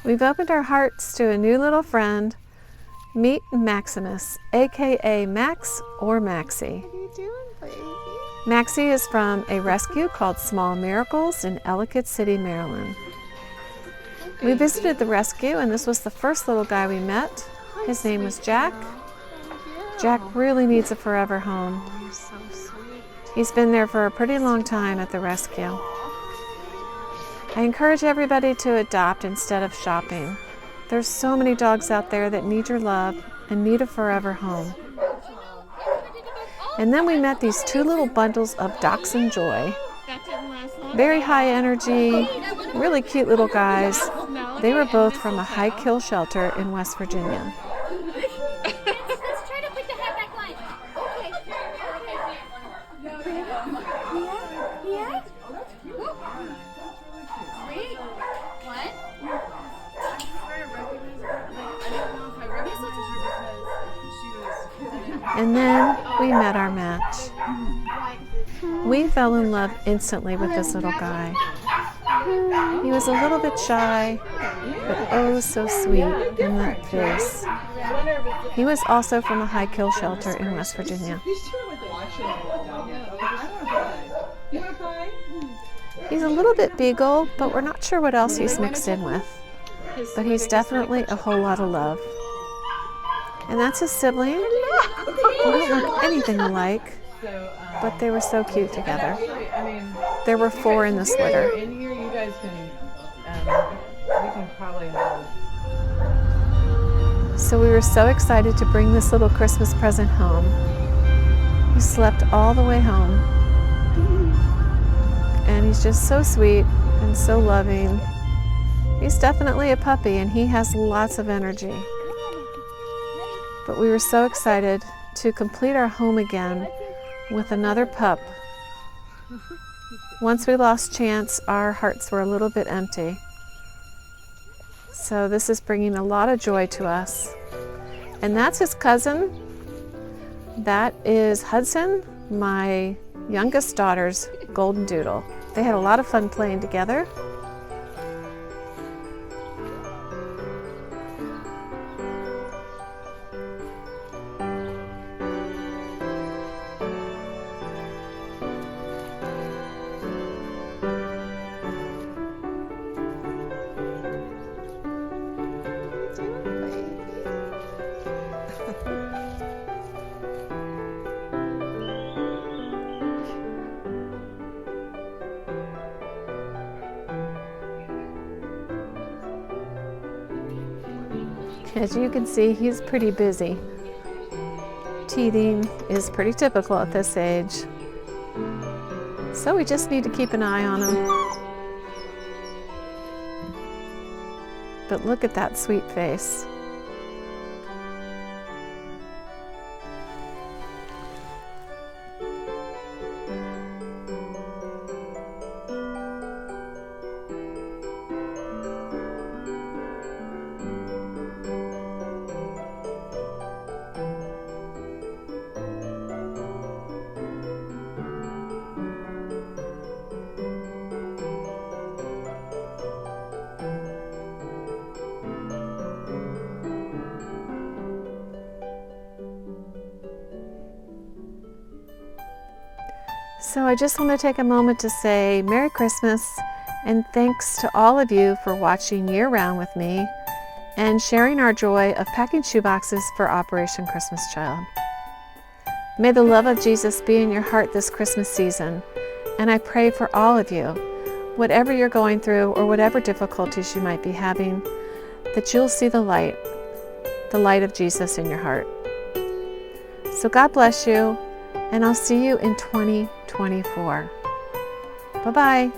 We've opened our hearts to a new little friend. Meet Maximus, aka Max or Maxie. What are you doing, baby? Maxie is from a rescue called Small Miracles in Ellicott City, Maryland. We visited the rescue, and this was the first little guy we met. His name was Jack. Jack really needs a forever home. You're so sweet. He's been there for a pretty long time at the rescue. I encourage everybody to adopt instead of shopping. There's so many dogs out there that need your love and need a forever home. And then we met these two little bundles of Dachshund Joy. Very high energy, really cute little guys. They were both from a high-kill shelter in West Virginia. Let's try to put the hat back on. Okay. Yeah? Three. What? And then we met our match. We fell in love instantly with this little guy. He was a little bit shy, but oh so sweet in that face. He was also from a high-kill shelter in West Virginia. He's a little bit beagle, but we're not sure what else he's mixed in with. But he's definitely a whole lot of love. And that's his sibling. They don't look anything alike, but they were so cute together. There were 4 in this litter. In here, you guys can, we can probably hold. So we were so excited to bring this little Christmas present home. He slept all the way home. And he's just so sweet and so loving. He's definitely a puppy, and he has lots of energy. But we were so excited to complete our home again with another pup. Once we lost Chance, our hearts were a little bit empty. So this is bringing a lot of joy to us. And that's his cousin. That is Hudson, my youngest daughter's golden doodle. They had a lot of fun playing together. As you can see, he's pretty busy. Teething is pretty typical at this age. So we just need to keep an eye on him. But look at that sweet face. So I just want to take a moment to say Merry Christmas and thanks to all of you for watching year-round with me and sharing our joy of packing shoeboxes for Operation Christmas Child. May the love of Jesus be in your heart this Christmas season, and I pray for all of you, whatever you're going through or whatever difficulties you might be having, that you'll see the light of Jesus in your heart. So God bless you, and I'll see you in 2024. Bye-bye.